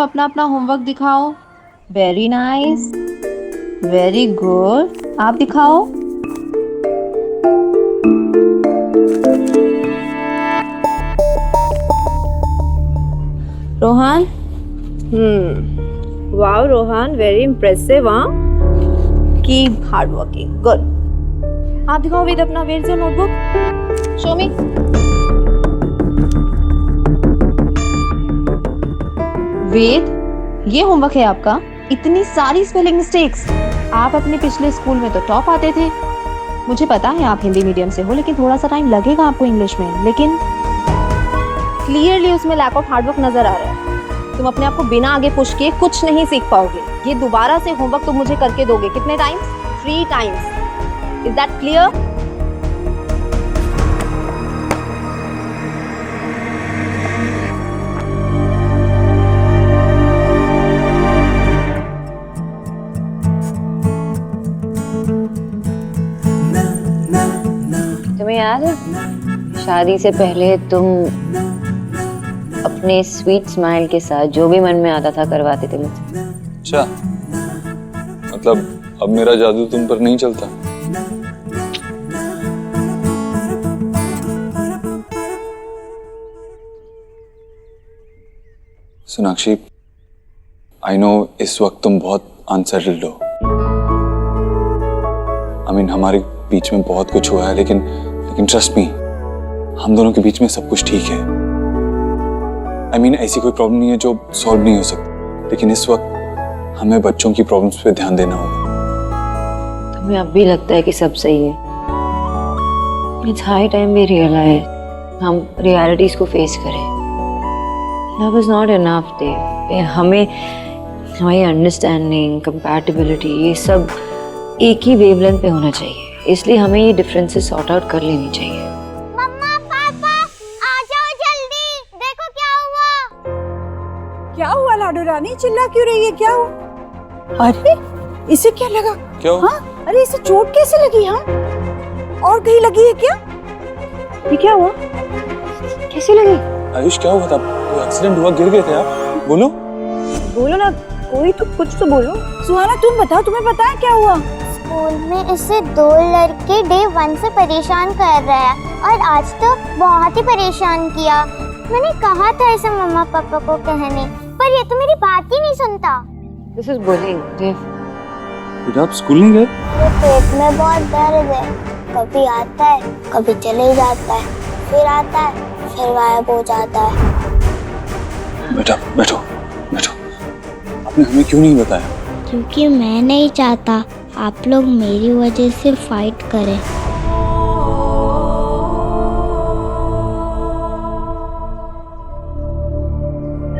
अपना अपना होमवर्क दिखाओ। Very nice, very good. आप दिखाओ। Rohan. Wow Rohan, very impressive. हाँ, कीप हार्ड वर्किंग, गुड। आप दिखाओ वेद अपना, where is your notebook, show me. Ved, ये होमवर्क है आपका। इतनी सारी स्पेलिंग मिस्टेक्स। आप अपने पिछले स्कूल में तो टॉप आते थे। मुझे पता है आप हिंदी मीडियम से हो, लेकिन थोड़ा सा टाइम लगेगा आपको इंग्लिश में। लेकिन क्लियरली उसमें लैक ऑफ हार्डवर्क नजर आ रहा है। तुम अपने आप को बिना आगे पुश किए कुछ नहीं सीख पाओगे। ये दोबारा से होमवर्क तुम मुझे करके दोगे। कितने times? 3 times. Is that clear? तुम्हें याद है शादी से पहले तुम अपने स्वीट स्माइल के साथ जो भी मन में आता था करवाते थे मुझसे? अच्छा, मतलब अब मेरा जादू तुम पर नहीं चलता? सोनाक्षी, आई नो इस वक्त तुम बहुत अनसेटल्ड हो। हमारे बीच में बहुत कुछ हुआ है, लेकिन ट्रस्ट मी, हम दोनों के बीच में सब कुछ ठीक है। ऐसी कोई प्रॉब्लम नहीं है जो सॉल्व नहीं हो सकती, लेकिन इस वक्त हमें बच्चों की प्रॉब्लम्स पे ध्यान देना होगा। तुम्हें अब भी लगता है कि सब सही है? It's high time we realise, हम रियलिटीज को फेस करें। Love is not enough they. हमें हमारी अंडरस्टैंडिंग, कंपैटिबिलिटी, ये सब एक ही वेवलेंथ पे होना चाहिए। इसलिए हमें ये डिफरेंसेस सॉर्ट आउट कर लेनी चाहिए। मम्मा पापा आ जाओ जल्दी, देखो क्या हुआ। क्या हुआ लाडो रानी, चिल्ला क्यों रही है? क्या हुआ? अरे इसे क्या लगा? क्या हुआ? हाँ, अरे इसे चोट कैसे लगी? हाँ, और कहीं लगी है क्या? ये क्या हुआ? कैसे लगी? आयुष, क्या हुआ था? कोई एक्सीडेंट हुआ? गिर गए थे आप? बोलो बोलो ना, कोई तो कुछ तो बोलो। सुहाना तुम बताओ, तुम्हें पता है क्या हुआ? स्कूल में इसे 2 लड़के डे 1 से परेशान कर रहे हैं और आज तो बहुत ही परेशान किया। मैंने कहा था इसे मम्मा पापा को कहने, पर ये तो मेरी बात ही नहीं सुनता। This is bullying. बेटा, आप स्कूल नहीं गए? मेरे पेट में बहुत दर्द है, कभी आता है कभी चले जाता है, फिर आता है फिर गायब हो जाता है। बेटा बैठो बैठो, आपने हमें क्यों नहीं बताया? क्योंकि मैं नहीं चाहता आप लोग मेरी वजह से फाइट करें।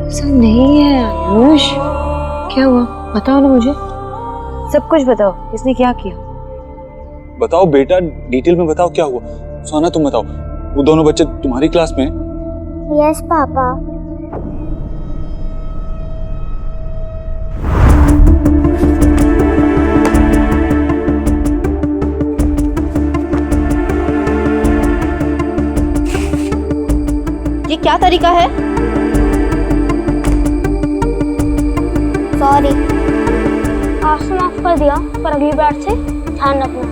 ऐसा नहीं है आयुष। क्या हुआ बताओ ना मुझे, सब कुछ बताओ। किसने क्या किया? बताओ बेटा, डिटेल में बताओ क्या हुआ। सोना तुम बताओ, वो दोनों बच्चे तुम्हारी क्लास में? Yes papa. ये क्या तरीका है? सॉरी, आज से माफ कर दिया, पर अगली बार से ध्यान रखना।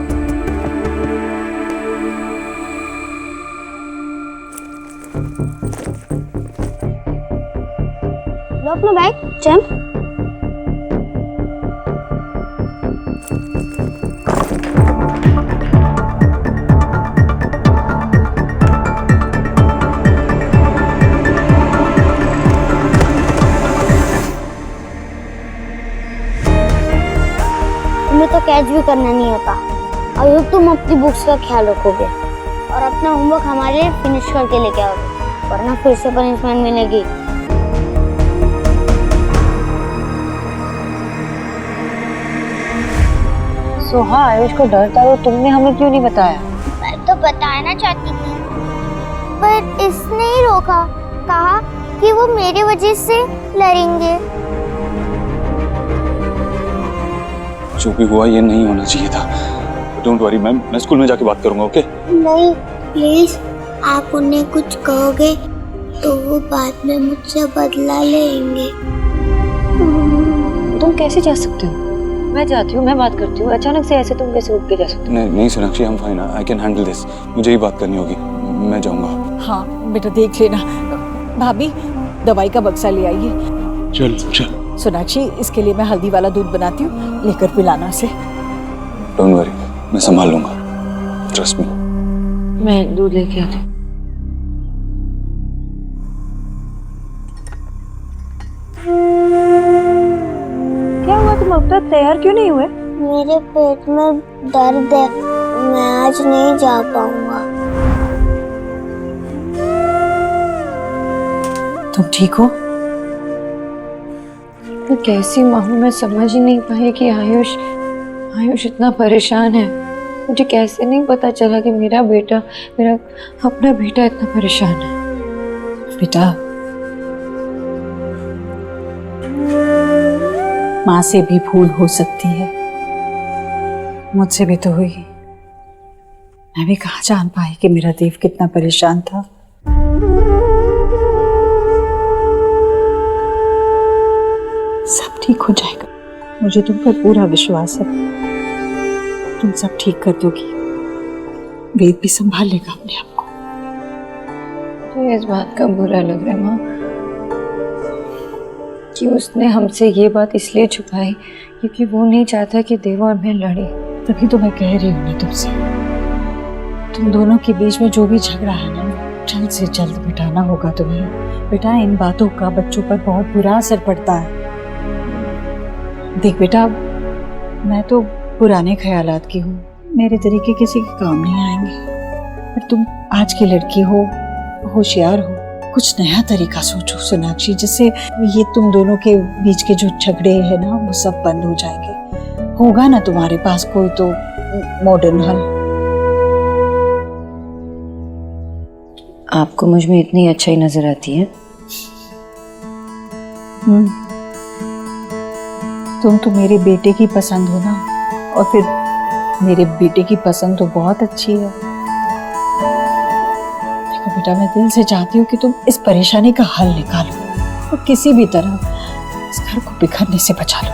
लो अपना बैग, जंप। तुम्हें तो कैच भी करना नहीं होता। अब तुम अपनी बुक्स का ख्याल रखोगे और अपना होमवर्क हमारे लिए फिनिश करके लेके आओगे, वरना फिर से पनिशमेंट मिलेगी। सोहा, आयुष को डर था तो तुमने हमें क्यों नहीं बताया? मैं तो बताना चाहती थी, पर इसने ही रोका। कहा कि वो मेरी वजह से लड़ेंगे। जो भी हुआ ये नहीं होना चाहिए था। डोंट वरी मैम, मैं स्कूल में जाके बात करूंगा। ओके? नहीं प्लीज, आप उन्हें कुछ कहोगे तो वो बाद में मुझसे बदला लेंगे। कैसे जा सकते हो? मैं जाती हूँ, मैं बात करती हूँ। अचानक से ऐसे तुम कैसे उठ के जा सकते हो? नहीं नहीं सोनाक्षी, हम fine, I can handle this. मुझे ही बात करनी होगी, मैं जाऊंगा। हाँ बेटा देख लेना। भाभी दवाई का बक्सा ले आइए। चल चल। सोनाक्षी इसके लिए मैं हल्दी वाला दूध बनाती हूँ, लेकर पिलाना से। डोंट वरी, मैं संभाल लूंगा, ट्रस्ट मी। मैं दूध लेके आती हूँ। क्या हुआ, तुम अब तक तैयार क्यों नहीं हुए? मेरे पेट में दर्द है, मैं आज नहीं जा पाऊंगा। तुम ठीक हो? मैं कैसी माँ हूँ, मैं समझ ही नहीं पाई कि आयुष इतना परेशान है। मुझे कैसे नहीं पता चला कि मेरा अपना बेटा इतना परेशान है। बेटा माँ से भी भूल हो सकती है, मुझसे भी तो हुई। मैं भी कहाँ जान पाई कि मेरा देव कितना परेशान था। सब ठीक हो जाएगा, मुझे तुम पर पूरा विश्वास है। तुम सब ठीक कर दोगी, वेद भी संभाल लेगा अपने आप को। मुझे इस बात का बुरा लग रहा है माँ कि उसने हमसे ये बात इसलिए छुपाई क्योंकि वो नहीं चाहता कि देव और मैं लड़े। तभी तो मैं कह रही हूँ ना तुमसे, तुम दोनों के बीच में जो भी झगड़ा है ना, जल्द से जल्द मिटाना होगा तुम्हें। बेटा इन बातों का बच्चों पर बहुत बुरा असर पड़ता है। देख बेटा, मैं तो पुराने ख्यालात की हूँ, मेरे तरीके किसी के काम नहीं आएंगे। पर तुम आज की लड़की हो, होशियार हो, कुछ नया तरीका सोचो सोनाक्षी, जिससे ये तुम दोनों के बीच के जो झगड़े हैं ना वो सब बंद हो जाएंगे। होगा ना तुम्हारे पास कोई तो मॉडर्न हल? आपको मुझ में इतनी अच्छाई नजर आती है? तुम तो मेरे बेटे की पसंद हो ना, और फिर मेरे बेटे की पसंद तो बहुत अच्छी है। देखो बेटा, मैं दिल से चाहती हूँ कि तुम इस परेशानी का हल निकालो और किसी भी तरह इस घर को बिखरने से बचा लो।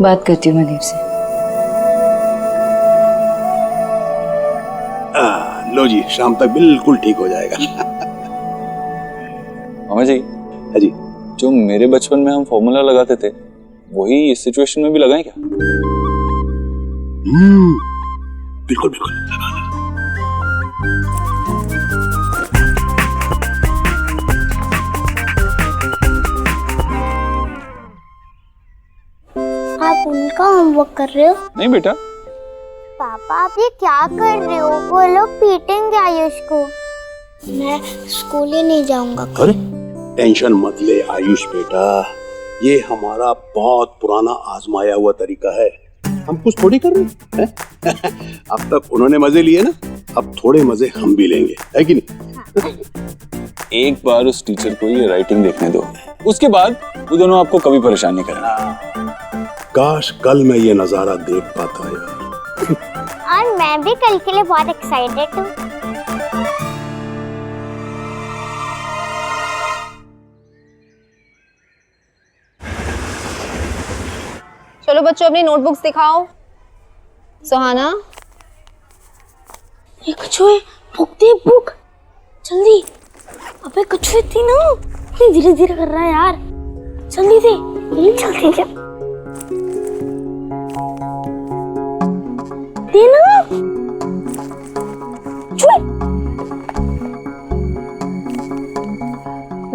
बात करती हूँ मैं देव से। लो जी, शाम तक बिल्कुल ठीक हो जाएगा। मामा जी, हाँ जी। जो मेरे बचपन में हम फॉर्मूला लगाते थे वही इस सिचुएशन में भी लगाएं क्या? बिल्कुल बिल्कुल लगाना। आप उनका होमवर्क कर रहे हो? नहीं बेटा। पापा आप ये क्या कर रहे हो? वो लोग पीटेंगे आयुष को। मैं स्कूल ही नहीं जाऊंगा। अरे टेंशन मत ले आयुष बेटा, ये हमारा बहुत पुराना आजमाया हुआ तरीका है। हम कुछ थोड़ी कर रहे हैं। अब तक उन्होंने मजे लिए ना, अब थोड़े मजे हम भी लेंगे, है कि नहीं? एक बार उस टीचर को ये राइटिंग देखने दो, उसके बाद वो दोनों आपको कभी परेशान नहीं करेंगे। काश कल मैं ये नजारा देख पाता यार। और मैं भी कल के लिए बहुत एक्साइटेड हूँ। चलो बच्चों अपनी नोटबुक्स दिखाओ। सुहाना, ये कछुए, भूख दे भूख, जल्दी। अबे कछुए थी ना, इतनी धीरे धीरे कर रहा है यार, जल्दी दे। जल्दी दे, देना। कछुए।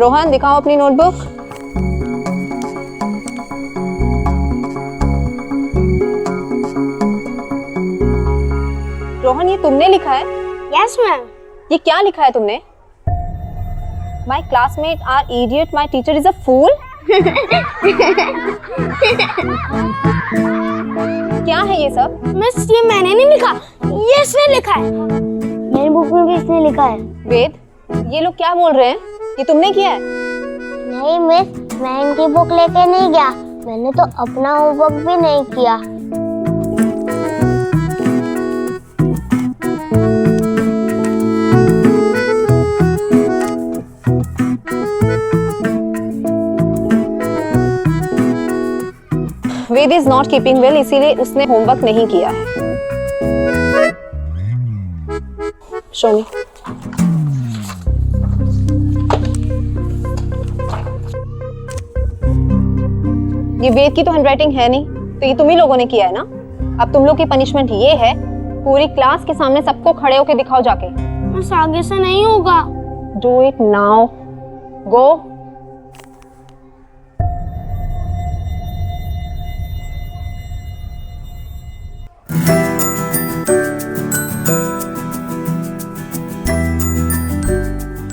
रोहन दिखाओ अपनी नोटबुक। रोहन, ये तुमने लिखा है? Yes ma'am. ये क्या लिखा है तुमने? My classmate are idiot, my teacher is a fool. क्या है ये सब? मिस ये मैंने नहीं लिखा, ये इसने लिखा है। मेरी बुक में भी इसने लिखा है। वेद, ये लोग क्या बोल रहे हैं? ये तुमने किया है? नहीं मिस, मैं इनकी बुक लेके नहीं गया, मैंने तो अपना होमवर्क भी नहीं किया। वेद इज नॉट कीपिंग वेल, इसीलिए उसने होमवर्क नहीं किया है। शो मी। ये वेद की तो हैंडराइटिंग है नहीं, तो ये तुम ही लोगों ने किया है ना। अब तुम लोग की पनिशमेंट ये है, पूरी क्लास के सामने सबको खड़े होके दिखाओ जाके। बस आगे से नहीं होगा। डू इट नाउ, गो।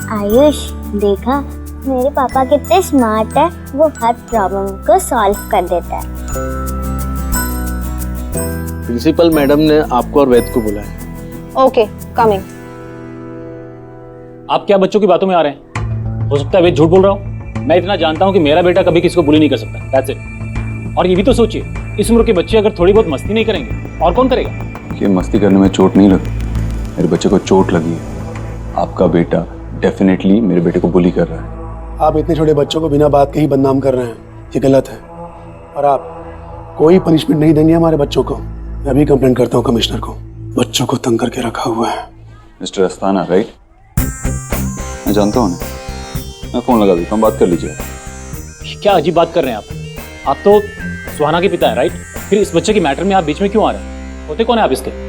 आयुष, देखा मेरे पापा कितने स्मार्ट है, वो हर प्रॉब्लम को सॉल्व कर देता है। प्रिंसिपल मैडम ने आपको और वेद को बुलाया। Okay, coming. आप क्या बच्चों की बातों में आ रहे हैं? हो सकता है वेद झूठ बोल रहा हूँ। मैं इतना जानता हूँ कि मेरा बेटा कभी किसी को बुली नहीं कर सकता। That's it. और ये भी तो सोचिए, इस उम्र के बच्चे अगर थोड़ी बहुत मस्ती नहीं करेंगे और कौन करेगा? कि मस्ती करने में चोट नहीं लगी, मेरे बच्चे को चोट लगी है। आपका बेटा डेफिनेटली मेरे बेटे को बुली कर रहा है। आप इतने छोटे बच्चों को बिना बात के ही बदनाम कर रहे हैं, ये गलत है। और आप कोई पनिशमेंट नहीं देंगे हमारे बच्चों को। मैं अभी कंप्लेंट करता हूँ कमिश्नर को। बच्चों को तंग करके रखा हुआ है। Mister Asthana, right? मैं जानता हूँ ना, मैं फोन लगा देता हूँ, बात कर लीजिए। क्या अजीब बात कर रहे हैं आप? आप तो सुहाना के पिता हैं, राइट? फिर इस बच्चे के मैटर में आप बीच में क्यों आ रहे हैं? होते कौन है आप इसके?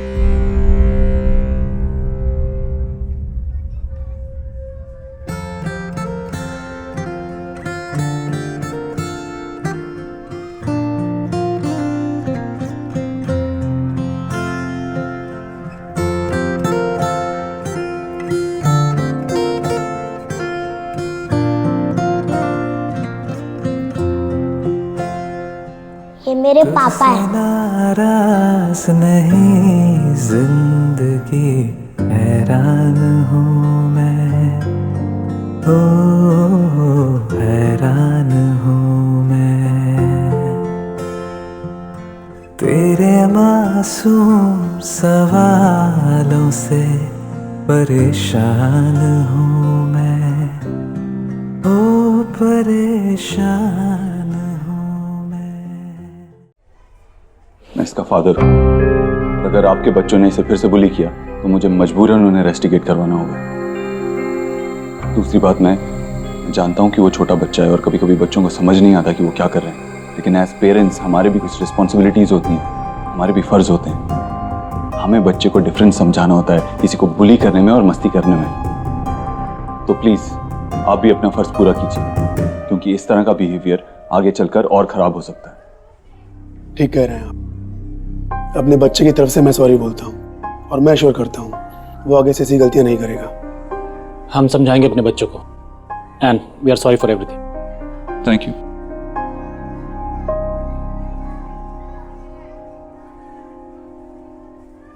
ये मेरे पापा है। नाराज नहीं जिंदगी, हैरान हूँ मैं, ओ हैरान हूँ मैं। तेरे मासूम सवालों से परेशान हूँ मैं, ओ परेशान। मैं इसका फादर हूँ, और अगर आपके बच्चों ने इसे फिर से बुली किया तो मुझे मजबूरन उन्हें रेस्टिकेट करवाना होगा। दूसरी बात, मैं जानता हूँ कि वो छोटा बच्चा है और कभी कभी बच्चों को समझ नहीं आता कि वो क्या कर रहे हैं, लेकिन एज पेरेंट्स हमारे भी कुछ रिस्पॉन्सिबिलिटीज होती हैं, हमारे भी फर्ज होते हैं। हमें बच्चे को डिफरेंस समझाना होता है, किसी को बुली करने में और मस्ती करने में। तो प्लीज आप भी अपना फर्ज पूरा कीजिए, क्योंकि इस तरह का बिहेवियर आगे चलकर और खराब हो सकता है। ठीक कह रहे हैं आप। अपने बच्चे की तरफ से मैं सॉरी बोलता हूँ और मैं श्योर करता हूँ वो आगे से ऐसी गलतियां नहीं करेगा। हम समझाएंगे अपने बच्चों को, and we are sorry for everything. Thank you.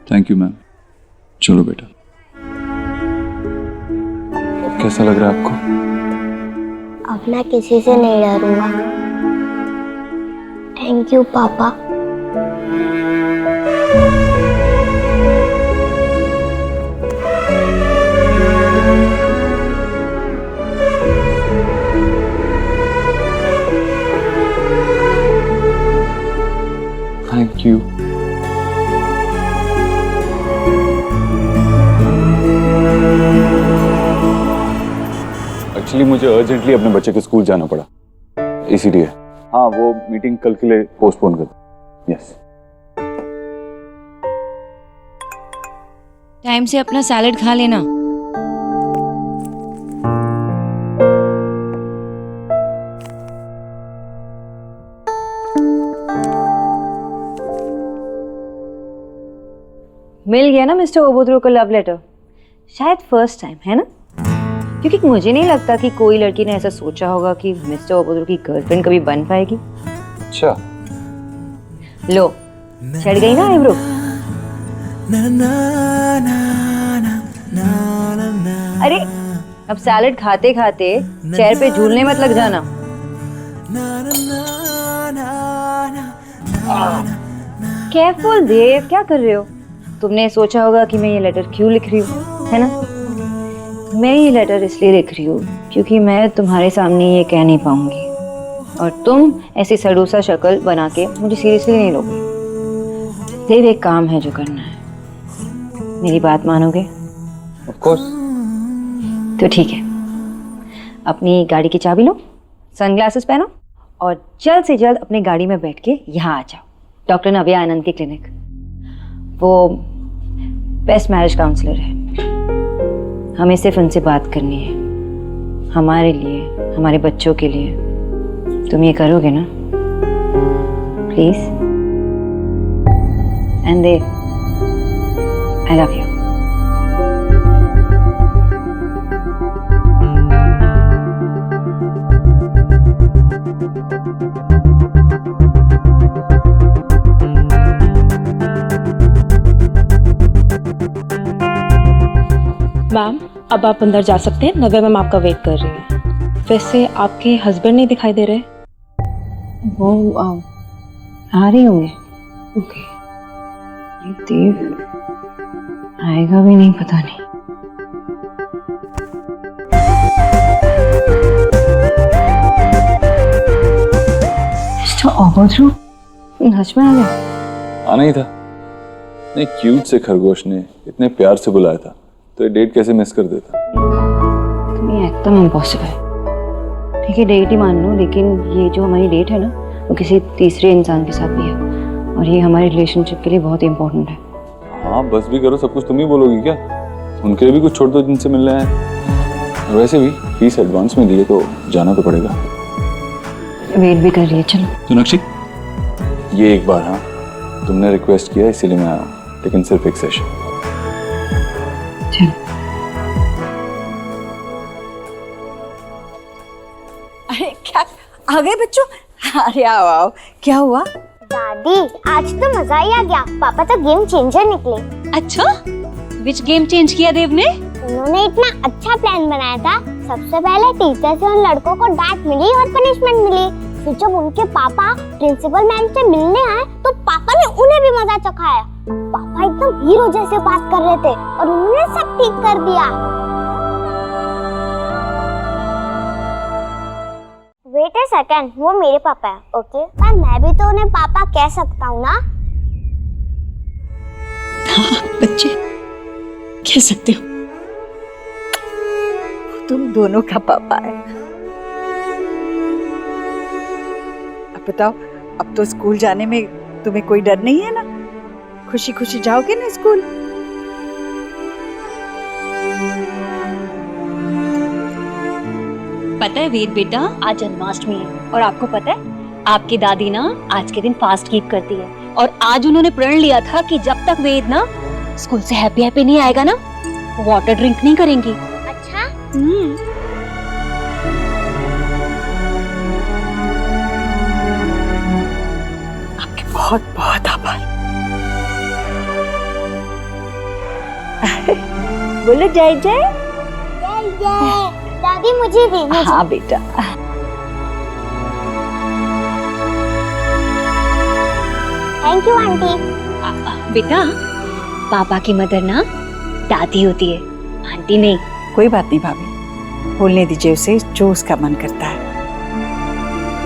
Thank you ma'am. चलो बेटा, कैसा लग रहा है आपको? अब मैं किसी से नहीं डरूंगा। थैंक यू पापा। Thank you. एक्चुअली मुझे अर्जेंटली अपने बच्चे के स्कूल जाना पड़ा, इसीलिए। हाँ, वो मीटिंग कल के लिए पोस्टपोन कर दो। यस। टाइम से अपना सैलेड खा लेना। मिल गया ना मिस्टर ओबोद्रो का लव लेटर? शायद फर्स्ट टाइम, है ना? क्योंकि मुझे नहीं लगता कि कोई लड़की ने ऐसा सोचा होगा कि मिस्टर ओबोद्रो की गर्लफ्रेंड कभी बन पाएगी। अच्छा, लो, चढ़ गई ना आईब्रो? अरे अब सैलेड खाते खाते चेयर पे झूलने मत लग जाना। केयरफुल देव, क्या कर रहे हो? तुमने सोचा होगा कि मैं ये लेटर क्यों लिख रही हूँ, है ना? मैं ये लेटर इसलिए लिख रही हूँ क्योंकि मैं तुम्हारे सामने ये कह नहीं पाऊंगी और तुम ऐसी सड़ूसा शक्ल बना के मुझे सीरियसली नहीं लोगे। देव, एक काम है जो करना है, मेरी बात मानोगे? Of course. तो ठीक है, अपनी गाड़ी की चाबी लो, सनग्लासेस पहनो और जल्द से जल्द अपनी गाड़ी में बैठ के यहाँ आ जाओ, डॉक्टर नव्या आनंद के क्लिनिक। वो बेस्ट मैरिज काउंसलर है, हमें सिर्फ उनसे बात करनी है, हमारे लिए, हमारे बच्चों के लिए। तुम ये करोगे ना please? And Dev, I love you. Ma'am, अब आप अंदर जा सकते हैं, नव्या मैम आपका वेट कर रही हैं। वैसे आपके हस्बैंड नहीं दिखाई दे रहे? वो आ रही होंगे। ओके। ये देव आएगा भी नहीं, पता नहीं। हज में आ गया। आना ही था। नहीं, क्यूट से खरगोश ने इतने प्यार से बुलाया था, तो ये डेट कैसे मिस कर देता? तुम ये एकदम इम्पॉसिबल। ठीक है, डेट ही मान लो, लेकिन ये जो हमारी डेट है ना, वो किसी तीसरे इंसान के साथ भी है, और ये हमारे रिलेशनशिप के लिए बहुत इंपॉर्टेंट है। हाँ, बस भी करो, सब कुछ तुम ही बोलोगी क्या? उनके लिए भी कुछ छोड़ दो जिनसे मिलना है। और वैसे भी फीस एडवांस में दिए तो जाना तो पड़ेगा। वेट भी कर रही है, चलो। सोनाक्षी, ये एक बार, हाँ तुमने रिक्वेस्ट किया इसीलिए मैं आया हूँ, लेकिन सिर्फ एक सेशन। अरे क्या आ गए बच्चों? अरे आओ आओ, क्या हुआ? दादी, आज तो मजा ही आ गया। पापा तो गेम चेंजर निकले। अच्छा, विच गेम चेंज किया देव ने? उन्होंने इतना अच्छा प्लान बनाया था। सबसे पहले टीचर से उन लड़कों को डांट मिली और पनिशमेंट मिली। फिर जब उनके पापा प्रिंसिपल मैम से मिलने आए तो पापा ने उन्हें भी मजा चखाया। पापा एकदम हीरो जैसे बात कर रहे थे और उन्होंने सब ठीक कर दिया। वेट अ सेकंड, वो मेरे पापा है, ओके? पर मैं भी तो उन्हें पापा कह सकता हूँ ना? हाँ बच्चे, कह सकते हो। तुम दोनों का पापा है। अब बताओ, अब तो स्कूल जाने में तुम्हें कोई डर नहीं है ना? खुशी खुशी जाओगे ना स्कूल? पता है वेद बेटा, आज जन्माष्टमी है और आपको पता है आपकी दादी ना आज के दिन फास्ट कीप करती है, और आज उन्होंने प्रण लिया था कि जब तक वेद ना स्कूल से हैप्पी हैप्पी नहीं आएगा ना, वाटर ड्रिंक नहीं करेंगी। अच्छा? आपके बहुत बहुत आभार। बोलो जय जय। जय जय। दादी मुझे दीजिए। हाँ बेटा। Thank you aunty. बेटा, पापा की मदर ना दादी होती है, आंटी नहीं। कोई बात नहीं भाभी, बोलने दीजिए उसे जो उसका मन करता है।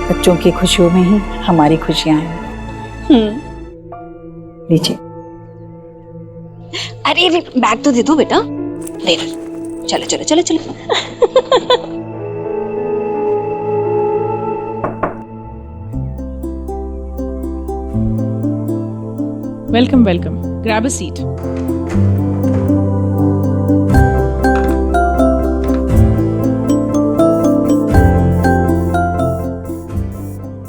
बच्चों की खुशियों में ही हमारी खुशियां हैं। लीजिए। अरे बैग तो दे दो बेटा। दे दो। चलो चलो चलो चलो। Welcome welcome, grab a seat.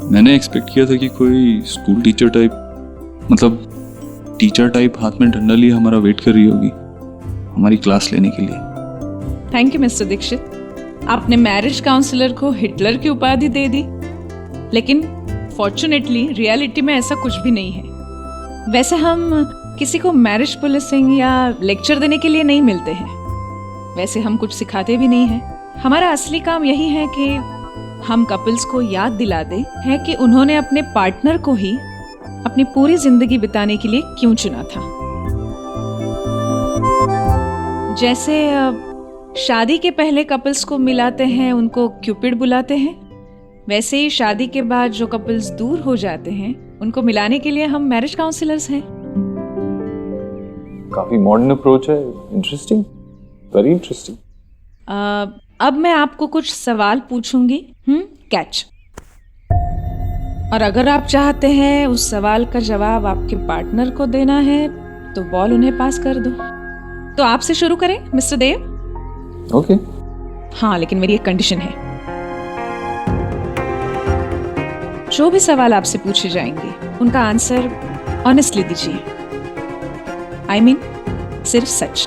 मैंने एक्सपेक्ट किया था कि कोई स्कूल टीचर टाइप, मतलब टीचर टाइप हाथ में डंडा लिए हमारा वेट कर रही होगी हमारी क्लास लेने के लिए। थैंक यू मिस्टर दीक्षित, आपने मैरिज काउंसलर को हिटलर की उपाधि दे दी, लेकिन फॉर्चुनेटली रियलिटी में ऐसा कुछ भी नहीं है। वैसे हम किसी को मैरिज पुलिसिंग या लेक्चर देने के लिए नहीं मिलते हैं। वैसे हम कुछ सिखाते भी नहीं हैं। हमारा असली काम यही है कि हम कपल्स को याद दिला दें है कि उन्होंने अपने पार्टनर को ही अपनी पूरी जिंदगी बिताने के लिए क्यों चुना था। जैसे शादी के पहले कपल्स को मिलाते हैं, उनको क्यूपिड बुलाते हैं, वैसे ही शादी के बाद जो कपल्स दूर हो जाते हैं उनको मिलाने के लिए हम मैरिज काउंसलर्स हैं। काफी मॉडर्न अप्रोच है, इंटरेस्टिंग, वेरी इंटरेस्टिंग। अब मैं आपको कुछ सवाल पूछूंगी, कैच। और अगर आप चाहते हैं उस सवाल का जवाब आपके पार्टनर को देना है तो बॉल उन्हें पास कर दो। तो आपसे शुरू करें मिस्टर देव? ओके। हाँ, लेकिन मेरी एक कंडीशन है। जो भी सवाल आपसे पूछे जाएंगे उनका आंसर ऑनेस्टली दीजिए। आई मीन सिर्फ सच।